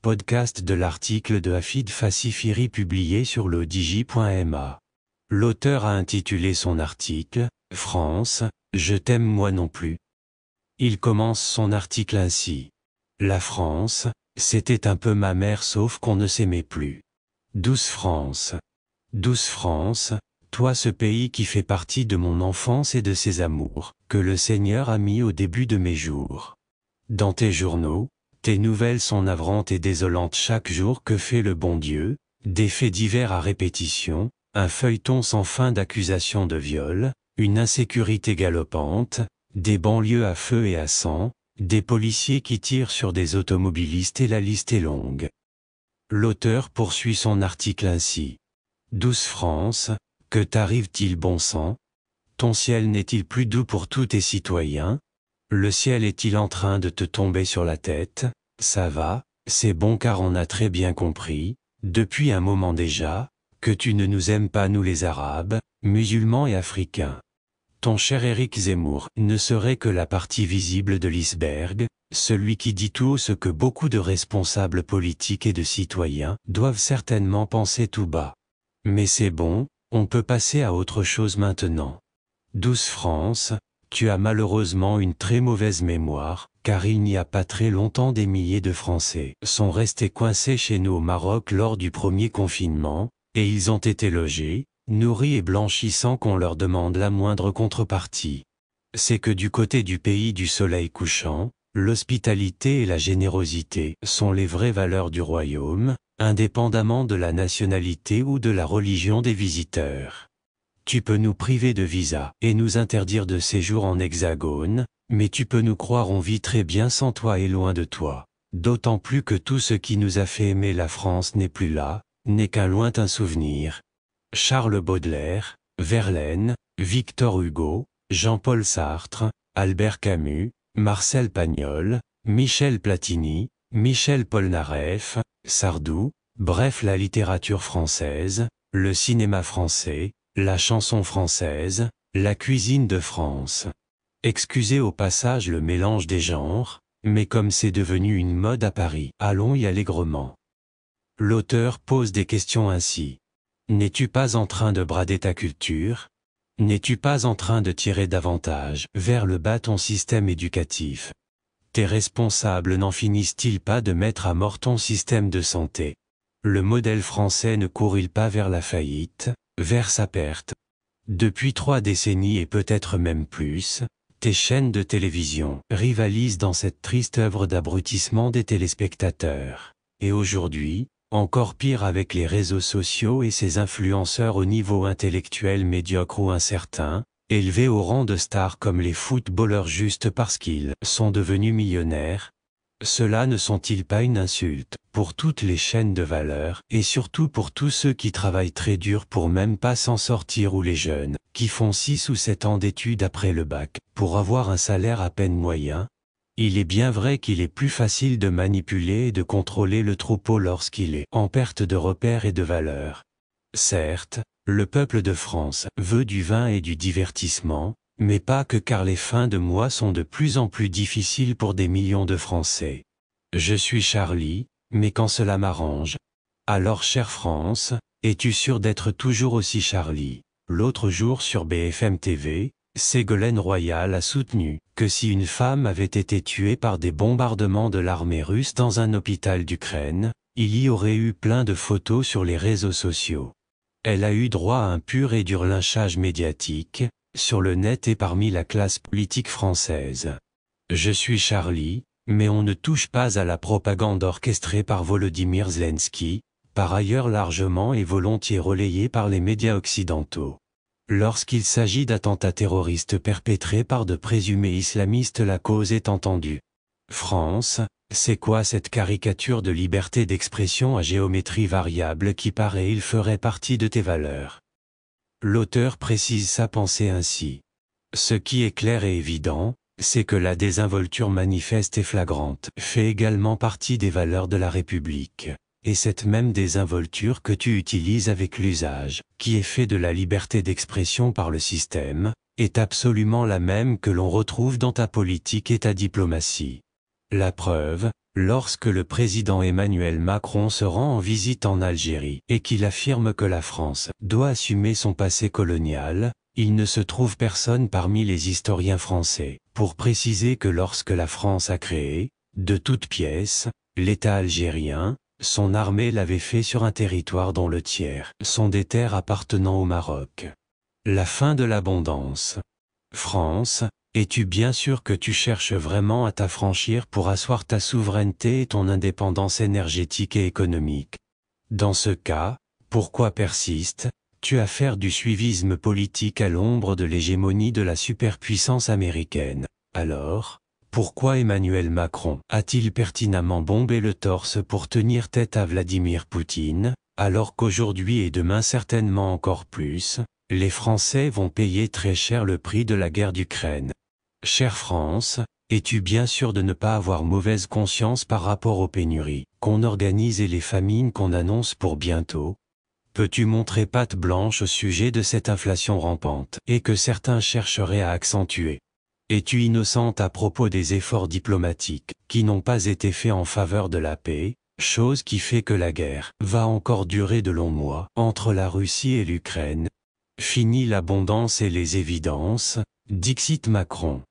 podcast de l'article de Hafid Fassifiri publié sur le digi.ma. L'auteur a intitulé son article « France, je t'aime moi non plus ». Il commence son article ainsi. La France, c'était un peu ma mère sauf qu'on ne s'aimait plus. Douce France. Douce France, toi ce pays qui fait partie de mon enfance et de ses amours, que le Seigneur a mis au début de mes jours. Dans tes journaux, tes nouvelles sont navrantes et désolantes chaque jour que fait le bon Dieu, des faits divers à répétition, un feuilleton sans fin d'accusations de viol, une insécurité galopante, des banlieues à feu et à sang, des policiers qui tirent sur des automobilistes et la liste est longue. L'auteur poursuit son article ainsi. Douce France, que t'arrive-t-il bon sang? Ton ciel n'est-il plus doux pour tous tes citoyens? Le ciel est-il en train de te tomber sur la tête? Ça va, c'est bon car on a très bien compris, depuis un moment déjà, que tu ne nous aimes pas nous les Arabes, musulmans et Africains. Ton cher Éric Zemmour ne serait que la partie visible de l'iceberg, celui qui dit tout haut ce que beaucoup de responsables politiques et de citoyens doivent certainement penser tout bas. Mais c'est bon, on peut passer à autre chose maintenant. Douce France, tu as malheureusement une très mauvaise mémoire, car il n'y a pas très longtemps des milliers de Français sont restés coincés chez nous au Maroc lors du premier confinement, et ils ont été logés, nourris et blanchis sans qu'on leur demande la moindre contrepartie. C'est que du côté du pays du soleil couchant, l'hospitalité et la générosité sont les vraies valeurs du royaume, indépendamment de la nationalité ou de la religion des visiteurs. Tu peux nous priver de visa et nous interdire de séjour en hexagone, mais tu peux nous croire on vit très bien sans toi et loin de toi. D'autant plus que tout ce qui nous a fait aimer la France n'est plus là, n'est qu'un lointain souvenir. Charles Baudelaire, Verlaine, Victor Hugo, Jean-Paul Sartre, Albert Camus, Marcel Pagnol, Michel Platini, Michel Polnareff, Sardou, bref la littérature française, le cinéma français, la chanson française, la cuisine de France. Excusez au passage le mélange des genres, mais comme c'est devenu une mode à Paris, allons y allègrement. L'auteur pose des questions ainsi. N'es-tu pas en train de brader ta culture? N'es-tu pas en train de tirer davantage vers le bas ton système éducatif? Tes responsables n'en finissent-ils pas de mettre à mort ton système de santé? Le modèle français ne court-il pas vers la faillite, vers sa perte? Depuis 3 décennies et peut-être même plus, tes chaînes de télévision rivalisent dans cette triste œuvre d'abrutissement des téléspectateurs. Et aujourd'hui, encore pire avec les réseaux sociaux et ces influenceurs au niveau intellectuel médiocre ou incertain, élevés au rang de stars comme les footballeurs juste parce qu'ils sont devenus millionnaires. Cela ne sont-ils pas une insulte pour toutes les chaînes de valeur et surtout pour tous ceux qui travaillent très dur pour même pas s'en sortir ou les jeunes qui font 6 ou 7 ans d'études après le bac pour avoir un salaire à peine moyen? Il est bien vrai qu'il est plus facile de manipuler et de contrôler le troupeau lorsqu'il est en perte de repères et de valeurs. Certes, le peuple de France veut du vin et du divertissement, mais pas que car les fins de mois sont de plus en plus difficiles pour des millions de Français. Je suis Charlie, mais quand cela m'arrange. Alors chère France, es-tu sûr d'être toujours aussi Charlie? L'autre jour sur BFM TV, Ségolène Royal a soutenu que si une femme avait été tuée par des bombardements de l'armée russe dans un hôpital d'Ukraine, il y aurait eu plein de photos sur les réseaux sociaux. Elle a eu droit à un pur et dur lynchage médiatique, sur le net et parmi la classe politique française. Je suis Charlie, mais on ne touche pas à la propagande orchestrée par Volodymyr Zelensky, par ailleurs largement et volontiers relayée par les médias occidentaux. Lorsqu'il s'agit d'attentats terroristes perpétrés par de présumés islamistes, la cause est entendue. France, c'est quoi cette caricature de liberté d'expression à géométrie variable qui paraît il ferait partie de tes valeurs? L'auteur précise sa pensée ainsi. Ce qui est clair et évident, c'est que la désinvolture manifeste et flagrante fait également partie des valeurs de la République. Et cette même désinvolture que tu utilises avec l'usage, qui est fait de la liberté d'expression par le système, est absolument la même que l'on retrouve dans ta politique et ta diplomatie. La preuve, lorsque le président Emmanuel Macron se rend en visite en Algérie et qu'il affirme que la France doit assumer son passé colonial, il ne se trouve personne parmi les historiens français pour préciser que lorsque la France a créé, de toutes pièces, l'État algérien, son armée l'avait fait sur un territoire dont le tiers sont des terres appartenant au Maroc. La fin de l'abondance. France, es-tu bien sûr que tu cherches vraiment à t'affranchir pour asseoir ta souveraineté et ton indépendance énergétique et économique? Dans ce cas, pourquoi persistes-tu à faire du suivisme politique à l'ombre de l'hégémonie de la superpuissance américaine? Alors, pourquoi Emmanuel Macron a-t-il pertinemment bombé le torse pour tenir tête à Vladimir Poutine, alors qu'aujourd'hui et demain certainement encore plus, les Français vont payer très cher le prix de la guerre d'Ukraine? Chère France, es-tu bien sûr de ne pas avoir mauvaise conscience par rapport aux pénuries qu'on organise et les famines qu'on annonce pour bientôt? Peux-tu montrer patte blanche au sujet de cette inflation rampante et que certains chercheraient à accentuer? Es-tu innocente à propos des efforts diplomatiques qui n'ont pas été faits en faveur de la paix, chose qui fait que la guerre va encore durer de longs mois entre la Russie et l'Ukraine? Fini l'abondance et les évidences, dixit Macron.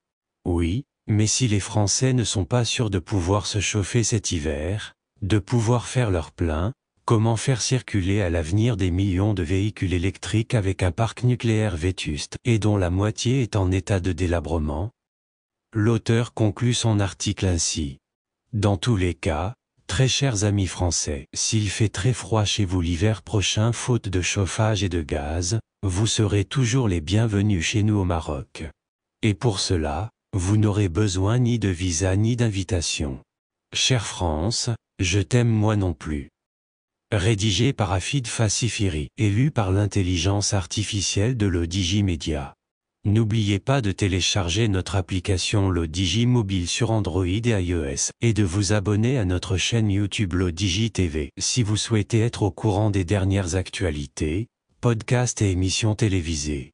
Oui, mais si les Français ne sont pas sûrs de pouvoir se chauffer cet hiver, de pouvoir faire leur plein, comment faire circuler à l'avenir des millions de véhicules électriques avec un parc nucléaire vétuste et dont la moitié est en état de délabrement? L'auteur conclut son article ainsi. Dans tous les cas, très chers amis français, s'il fait très froid chez vous l'hiver prochain faute de chauffage et de gaz, vous serez toujours les bienvenus chez nous au Maroc. Et pour cela, vous n'aurez besoin ni de visa ni d'invitation. Chère France, je t'aime moi non plus. Rédigé par Afid Fassifiri et lu par l'intelligence artificielle de l'Odigi Media. N'oubliez pas de télécharger notre application l'Odigi Mobile sur Android et iOS et de vous abonner à notre chaîne YouTube l'Odigi TV si vous souhaitez être au courant des dernières actualités, podcasts et émissions télévisées.